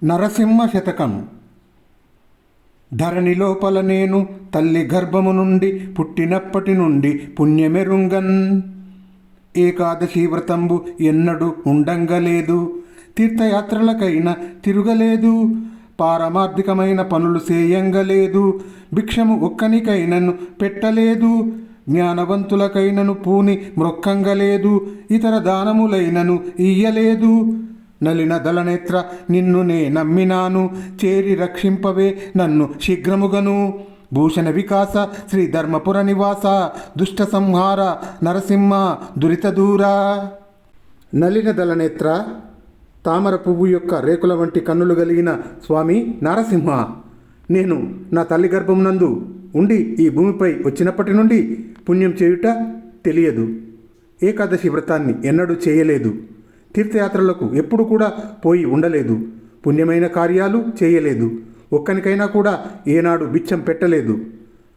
నరసింహ శతకం. ధరణి లోపల నేను తల్లి గర్భము నుండి పుట్టినప్పటి నుండి పుణ్యమెరుంగన్. ఏకాదశి వ్రతంబు ఎన్నడు ఉండంగలేదు, తీర్థయాత్రలకైనా తిరుగలేదు, పారమార్థికమైన పనులు చేయంగలేదు, భిక్షము ఒక్కనికైనను పెట్టలేదు, జ్ఞానవంతులకైనను పూని మ్రొక్కంగలేదు, ఇతర దానములైనను ఇయ్యలేదు. నలిన దళనేత్ర నిన్ను నే నమ్మినాను, చేరి రక్షింపవే నన్ను శీఘ్రముగను. భూషణ వికాస శ్రీ ధర్మపుర నివాస, దుష్ట సంహార నరసింహ దురిత దూరా. నలిన దళనేత్ర, తామర పువ్వు యొక్క రేకుల వంటి కన్నులు కలిగిన స్వామి నరసింహ, నేను నా తల్లి గర్భమునందు ఉండి ఈ భూమిపై వచ్చినప్పటి నుండి పుణ్యం చేయుట తెలియదు. ఏకాదశి వ్రతాన్ని ఎన్నడూ చేయలేదు, తీర్థయాత్రలకు ఎప్పుడు కూడా పోయి ఉండలేదు, పుణ్యమైన కార్యాలు చేయలేదు, ఒక్కనికైనా కూడా ఏనాడు బిచ్చం పెట్టలేదు.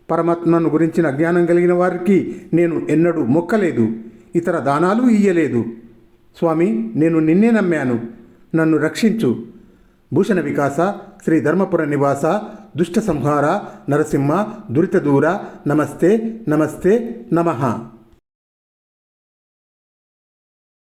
పరమాత్మను గురించిన జ్ఞానం కలిగిన వారికి నేను ఎన్నడూ మొక్కలేదు, ఇతర దానాలు ఇయ్యలేదు. స్వామి, నేను నిన్నే నమ్మాను, నన్ను రక్షించు. భూషణ వికాస శ్రీ ధర్మపుర నివాస, దుష్ట సంహార నరసింహ దురిత దూర. నమస్తే నమస్తే నమః.